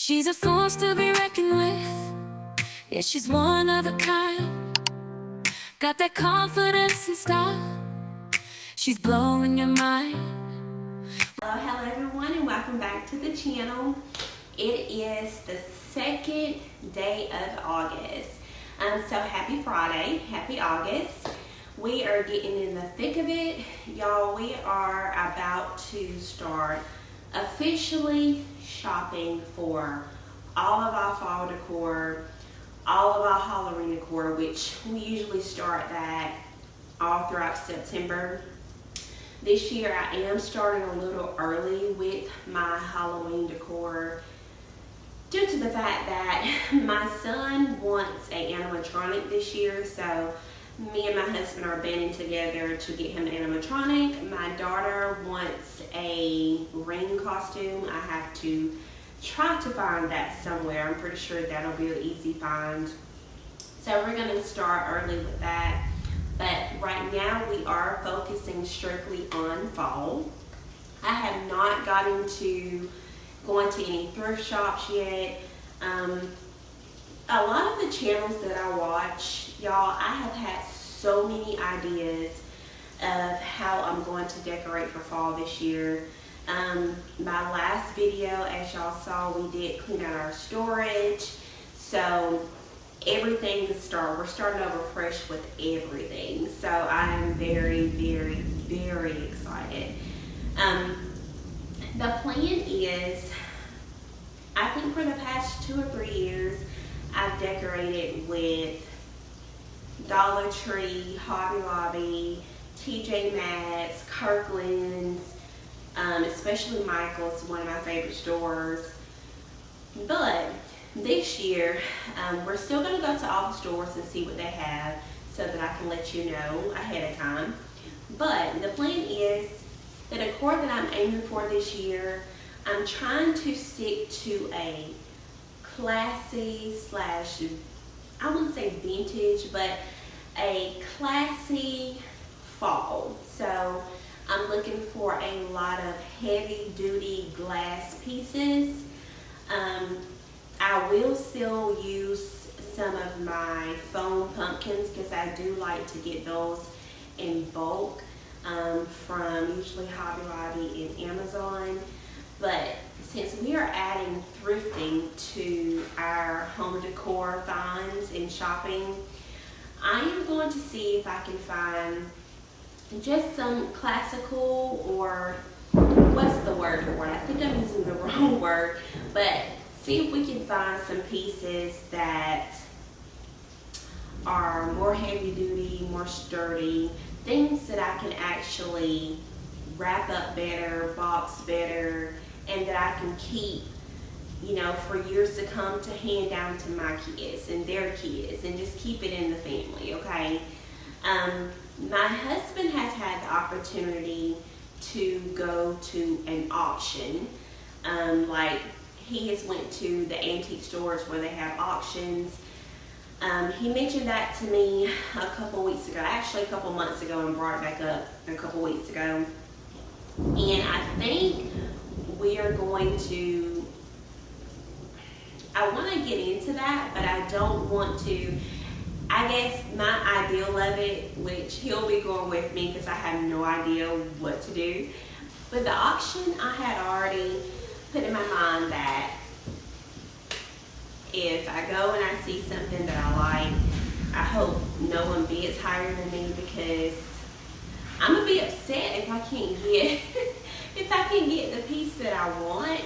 She's a force to be reckoned with. Yeah, she's one of a kind. Got that confidence and style. She's blowing your mind. Hello everyone, and welcome back to the channel. It is the second day of August. So happy Friday, happy August. We are getting in the thick of it. Y'all, we are about to start officially shopping for all of our fall decor, all of our Halloween decor, which we usually start that all throughout September. This year I am starting a little early with my Halloween decor due to the fact that my son wants an animatronic this year, so me and my husband are banding together to get him an animatronic. My daughter wants a ring costume. I have to try to find that somewhere. I'm pretty sure that'll be an easy find. So we're going to start early with that. But right now we are focusing strictly on fall. I have not gotten to going to any thrift shops yet. A lot of the channels that I watch, y'all, I have had so many ideas of how I'm going to decorate for fall this year. My last video, as y'all saw, we did clean out our storage. So everything to start. We're starting over fresh with everything. So I am very, very, very excited. The plan is, I think for the past 2 or 3 years, I've decorated with Dollar Tree, Hobby Lobby, TJ Maxx, Kirkland's, especially Michael's, one of my favorite stores. But this year, we're still going to go to all the stores and see what they have so that I can let you know ahead of time. But the plan is, the decor that I'm aiming for this year, I'm trying to stick to a classy slash, I wouldn't say vintage, but a classy fall. So I'm looking for a lot of heavy duty glass pieces. I will still use some of my foam pumpkins because I do like to get those in bulk from usually Hobby Lobby and Amazon. But since we are adding thrifting to our home decor finds and shopping, I am going to see if I can find just some classical, or what's the word for it? I think I'm using the wrong word, but see if we can find some pieces that are more heavy duty, more sturdy, things that I can actually wrap up better, box better, and that I can keep, you know, for years to come to hand down to my kids and their kids, and just keep it in the family, okay? My husband has had the opportunity to go to an auction. Like, he has went to the antique stores where they have auctions. He mentioned that to me a couple weeks ago, actually a couple months ago, and brought it back up a couple weeks ago. And I think we are going to, I want to get into that, but I don't want to. I guess my ideal of it, which he'll be going with me because I have no idea what to do. But the auction, I had already put in my mind that if I go and I see something that I like, I hope no one bids higher than me, because I'm gonna be upset if I can't get if I can get the piece that I want.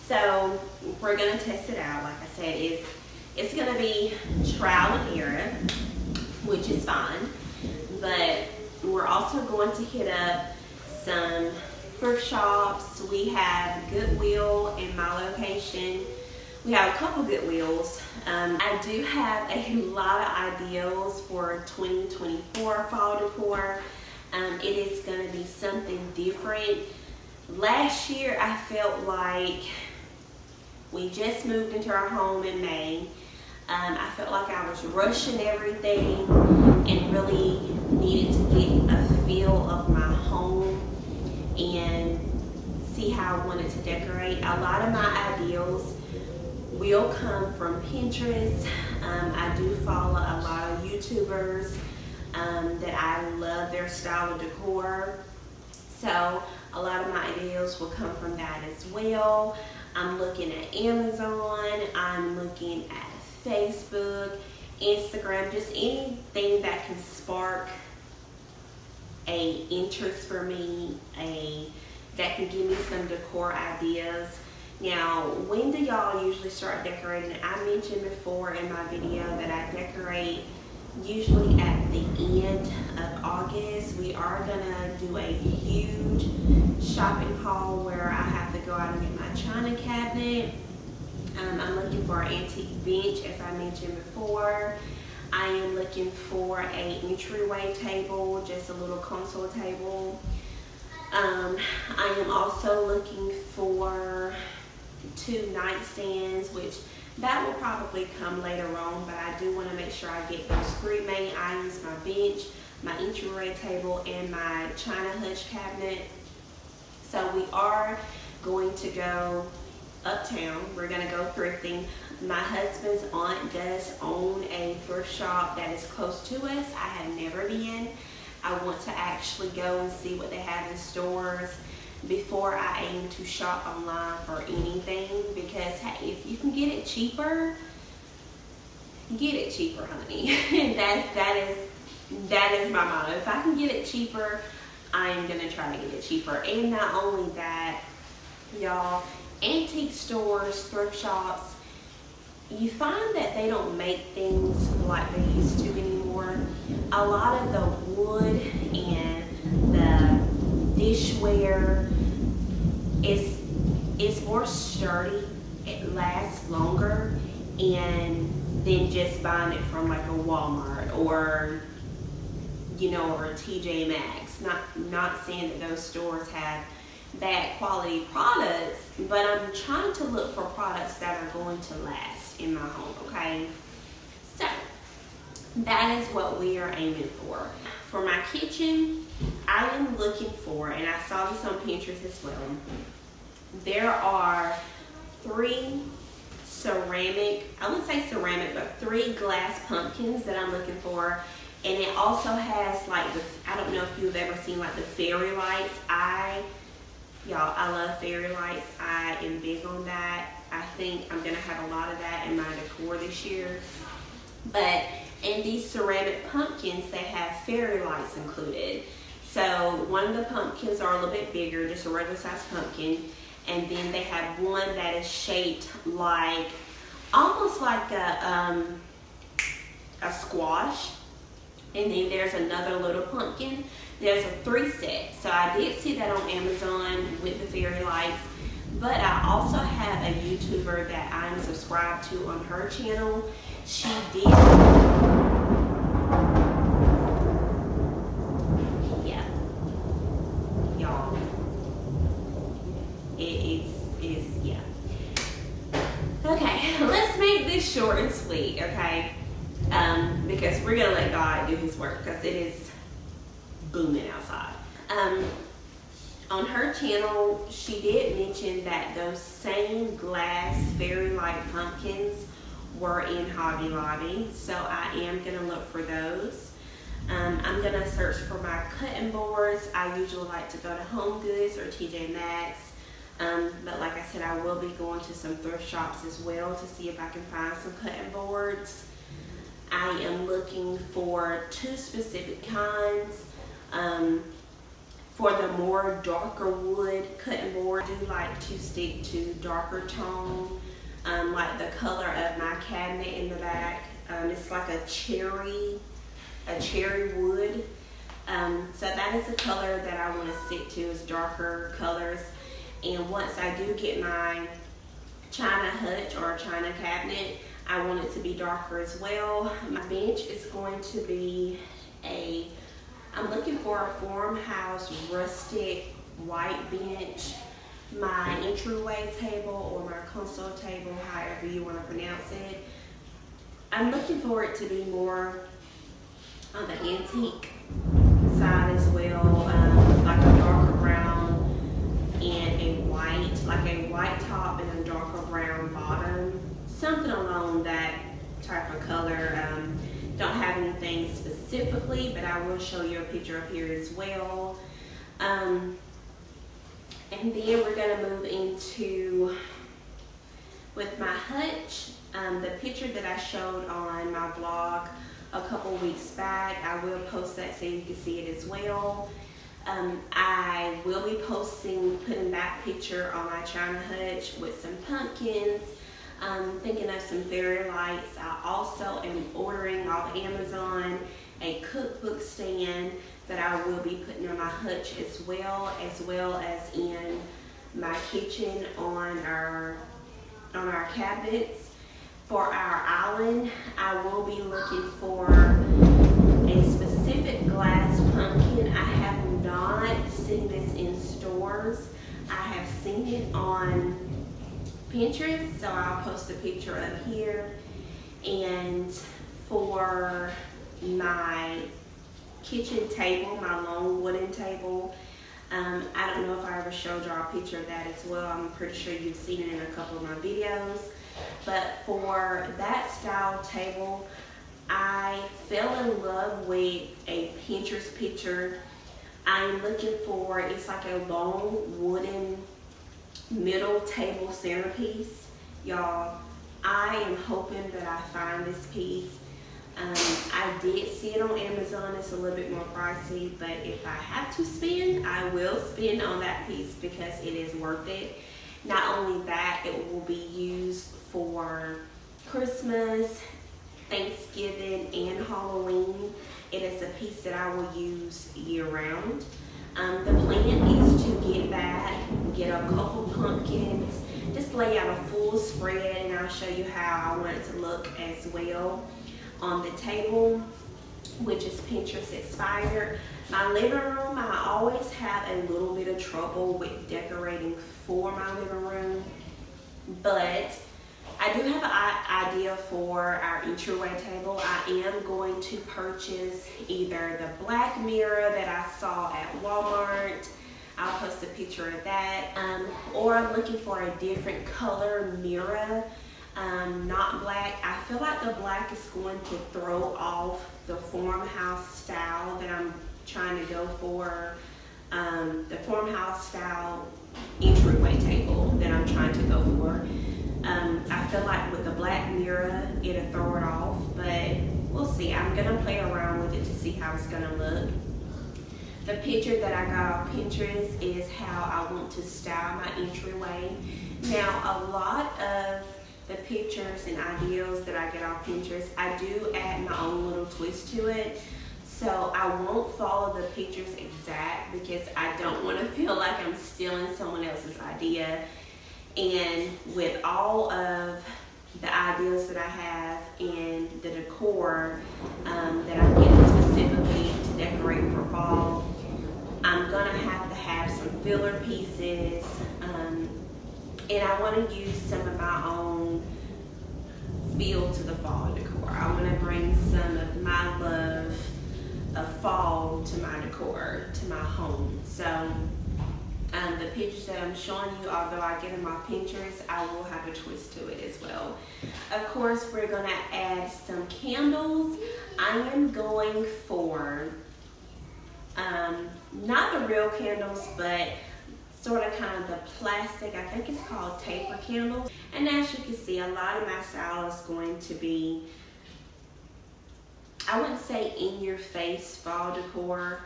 So we're gonna test it out. Like I said, it's gonna be trial and error, which is fine. But we're also going to hit up some thrift shops. We have Goodwill in my location. We have a couple Goodwills. I do have a lot of ideals for 2024 fall decor. It is going to be something different. Last year I felt like we just moved into our home in May. I felt like I was rushing everything and really needed to get a feel of my home and see how I wanted to decorate. A lot of my ideals will come from Pinterest. I do follow a lot of YouTubers that I love their style of decor. So a lot of my ideas will come from that as well. I'm looking at Amazon, I'm looking at Facebook, Instagram, just anything that can spark a interest for me, that can give me some decor ideas. Now, when do y'all usually start decorating? I mentioned before in my video that I decorate usually at the end of August. We are gonna do a huge shopping haul where I have to go out and get my china cabinet. I'm looking for an antique bench, as I mentioned before. I am looking for a entryway table, just a little console table. I am also looking for 2 nightstands, which that will probably come later on, but I do want to make sure I get those 3 main items: my bench, my entryway table, and my china hutch cabinet. So we are going to go uptown. We're going to go thrifting. My husband's aunt does own a thrift shop that is close to us. I have never been. I want to actually go and see what they have in stores before I aim to shop online for anything, because hey, if you can get it cheaper, get it cheaper, honey. that is my motto. If I can get it cheaper, I am gonna try to get it cheaper. And not only that, y'all, antique stores, thrift shops, you find that they don't make things like they used to anymore. A lot of the wood and the dishware is more sturdy. It lasts longer, and than just buying it from like a Walmart or or a TJ Maxx. Not saying that those stores have bad quality products, but I'm trying to look for products that are going to last in my home, okay? So that is what we are aiming for. For my kitchen, I am looking for, and I saw this on Pinterest as well, there are 3 ceramic, I wouldn't say ceramic, but 3 glass pumpkins that I'm looking for. And it also has like I don't know if you've ever seen like the fairy lights. Y'all, I love fairy lights. I am big on that. I think I'm gonna have a lot of that in my decor this year. But in these ceramic pumpkins, they have fairy lights included. So one of the pumpkins are a little bit bigger, just a regular size pumpkin. And then they have one that is shaped like, almost like a squash. And then there's another little pumpkin. There's a 3 set. So I did see that on Amazon with the fairy lights. But I also have a YouTuber that I'm subscribed to on her channel. She did, yeah, y'all, yeah. Okay, let's make this short and sweet, okay? Because we're gonna let God do his work, because it is booming outside. On her channel, she did mention that those same glass fairy light pumpkins were in Hobby Lobby, so I am gonna look for those. I'm gonna search for my cutting boards. I usually like to go to Home Goods or TJ Maxx, but like I said, I will be going to some thrift shops as well to see if I can find some cutting boards. I am looking for 2 specific kinds. For the more darker wood cutting board, I do like to stick to darker tone, like the color of my cabinet in the back. It's like a cherry wood. So that is the color that I want to stick to, is darker colors. And once I do get my china hutch or china cabinet, I want it to be darker as well. My bench is going to be I'm looking for a farmhouse rustic white bench. My entryway table or my console table, however you want to pronounce it, I'm looking for it to be more on the antique side as well, like a darker brown and a white, like a white top and a darker brown bottom. type of color. Don't have anything specifically, but I will show you a picture up here as well. And then we're gonna move into with my hutch. The picture that I showed on my vlog a couple weeks back, I will post that so you can see it as well. I will be putting that picture on my China hutch with some pumpkins. Thinking of some fairy lights. I also am ordering off Amazon a cookbook stand that I will be putting on my hutch as well as in my kitchen on our cabinets. For our island, I will be looking for a specific glass pumpkin. I have not seen this in stores. I have seen it on Pinterest, so I'll post a picture up here. And for my kitchen table, my long wooden table, I don't know if I ever showed y'all a picture of that as well. I'm pretty sure you've seen it in a couple of my videos. But for that style table, I fell in love with a Pinterest picture. I'm looking for, it's like a long wooden middle table centerpiece. Y'all, I am hoping that I find this piece. I did see it on Amazon. It's a little bit more pricey, but if I have to spend, I will spend on that piece because it is worth it. Not only that, it will be used for Christmas, Thanksgiving, and Halloween. It is a piece that I will use year round. The plan is to get that, get a couple pumpkins, just lay out a full spread, and I'll show you how I want it to look as well on the table, which is Pinterest inspired. My living room, I always have a little bit of trouble with decorating for my living room, but I do have an idea for our entryway table. I am going to purchase either the black mirror that I saw at Walmart. I'll post a picture of that. Or I'm looking for a different color mirror, not black. I feel like the black is going to throw off the farmhouse style that I'm trying to go for. The farmhouse style entryway table that I'm trying to go for. I feel like with the black mirror, it'll throw it off, but we'll see. I'm gonna play around with it to see how it's gonna look. The picture that I got off Pinterest is how I want to style my entryway. Now, a lot of the pictures and ideas that I get off Pinterest, I do add my own little twist to it. So I won't follow the pictures exact because I don't want to feel like I'm stealing someone else's idea. And with all of the ideas that I have and the decor that I'm getting specifically to decorate for fall, I'm gonna have to have some filler pieces, and I want to use some of my own feel to the fall decor. I want to bring some of my love of fall to my decor, to my home. So the pictures that I'm showing you, although I get them off Pinterest, I will have a twist to it as well. Of course, we're gonna add some candles. I am going for not the real candles, but sort of kind of the plastic, I think it's called taper candles. And as you can see, a lot of my style is going to be, I wouldn't say in your face fall decor,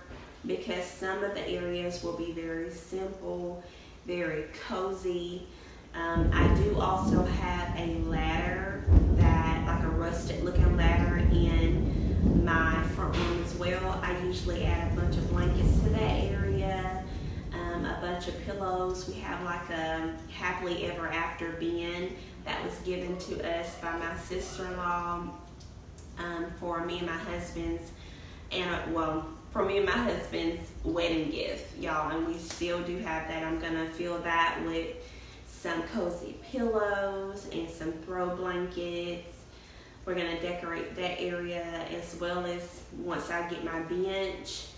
because some of the areas will be very simple, very cozy. I do also have a ladder, that like a rusted looking ladder in my front room as well. I usually add a bunch of blankets to that area, a bunch of pillows. We have like a happily ever after bin that was given to us by my sister-in-law for me and my husband's, for me and my husband's wedding gift, y'all, and we still do have that. I'm gonna fill that with some cozy pillows and some throw blankets. We're gonna decorate that area, as well as once I get my bench,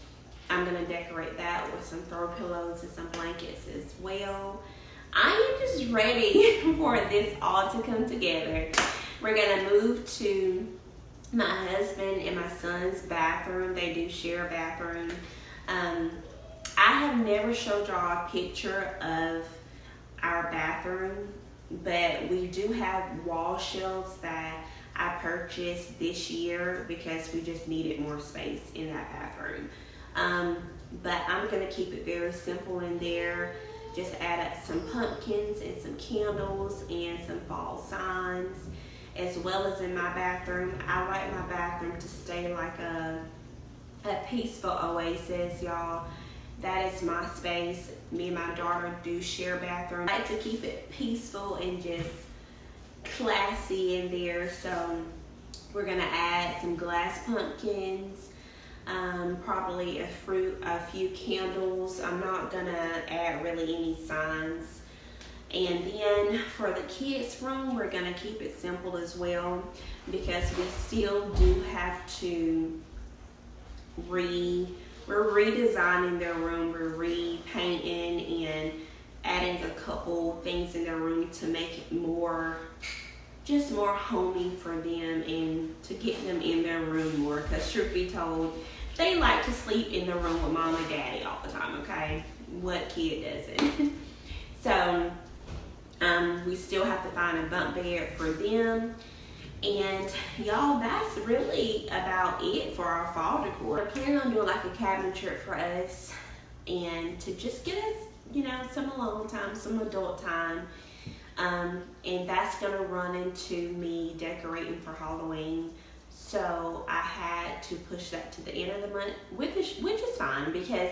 I'm gonna decorate that with some throw pillows and some blankets as well. I am just ready for this all to come together. We're gonna move to my husband and my son's bathroom. They do share a bathroom. I have never showed y'all a picture of our bathroom, but we do have wall shelves that I purchased this year because we just needed more space in that bathroom. But I'm gonna keep it very simple in there. Just add up some pumpkins and some candles and some fall signs, as well as in my bathroom. I like my bathroom to stay like a peaceful oasis, y'all. That is my space. Me and my daughter do share a bathroom. I like to keep it peaceful and just classy in there. So we're gonna add some glass pumpkins, probably a few candles. I'm not gonna add really any signs. And then for the kids' room, we're gonna keep it simple as well, because we still do have to we're redesigning their room. We're repainting and adding a couple things in their room to make it more homey for them and to get them in their room more, because truth be told, they like to sleep in the room with mom and daddy all the time, okay? What kid doesn't? So we still have to find a bunk bed for them. And y'all, that's really about it for our fall decor. We're planning on doing like a cabin trip for us and to just get us, some alone time, some adult time. And that's gonna run into me decorating for Halloween. So I had to push that to the end of the month, which is fine, because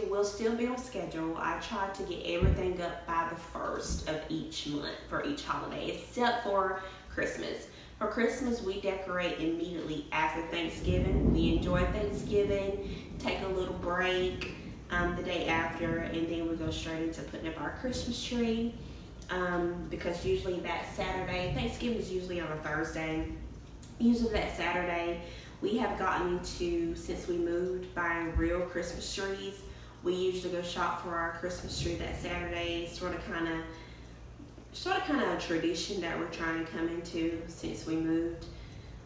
we'll still be on schedule. I try to get everything up by the 1st of each month for each holiday, except for Christmas. For Christmas, we decorate immediately after Thanksgiving. We enjoy Thanksgiving, take a little break the day after, and then we go straight into putting up our Christmas tree. Because usually that Saturday, Thanksgiving is usually on a Thursday. Usually that Saturday, we have gotten into, since we moved, buying real Christmas trees. We usually go shop for our Christmas tree that Saturday. It's sort of kind of a tradition that we're trying to come into since we moved.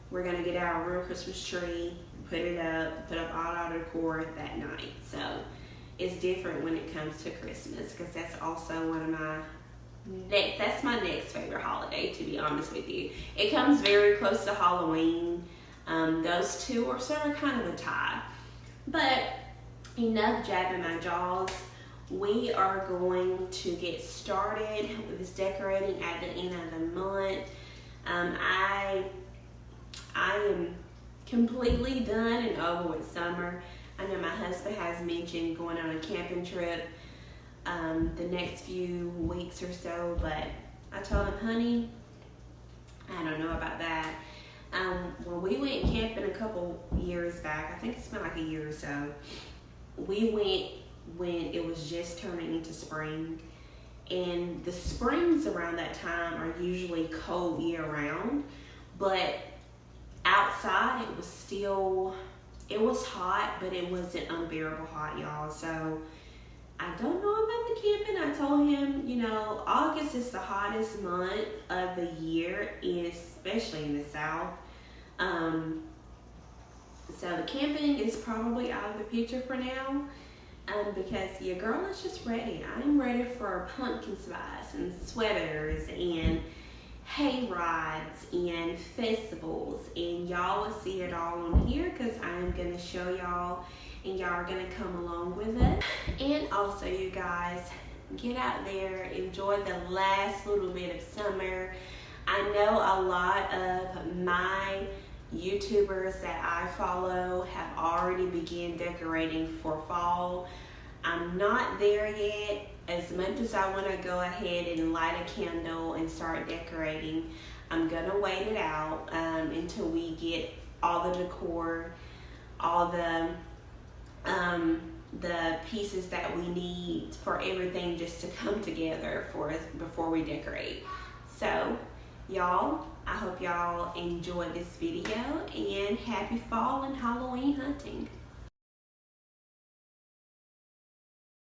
We're gonna get our real Christmas tree, put up all our decor that night. So it's different when it comes to Christmas, because that's also one of my that's my next favorite holiday, to be honest with you. It comes very close to Halloween. Those two are sort of kind of a tie. But enough jabbing my jaws. We are going to get started with this decorating at the end of the month. I am completely done and over with summer. I know my husband has mentioned going on a camping trip the next few weeks or so, but I told him, honey, I don't know about that. When we went camping a couple years back, I think it's been like a year or so, we went when it was just turning into spring, and the springs around that time are usually cold year round, but outside it was hot, but it wasn't unbearable hot, y'all. So I don't know about the camping. I told him, August is the hottest month of the year, especially in the South. So the camping is probably out of the picture for now, because your girl is just ready. I'm ready for pumpkin spice and sweaters and hay rides and festivals, and y'all will see it all on here, because I'm going to show y'all, and y'all are going to come along with it. And also, you guys, get out there, enjoy the last little bit of summer. I know a lot of my YouTubers that I follow have already begun decorating for fall. I'm not there yet. As much as I want to go ahead and light a candle and start decorating, I'm gonna wait it out until we get all the decor, all the pieces that we need for everything just to come together for us before we decorate. So y'all, I hope y'all enjoyed this video, and happy fall and Halloween hunting.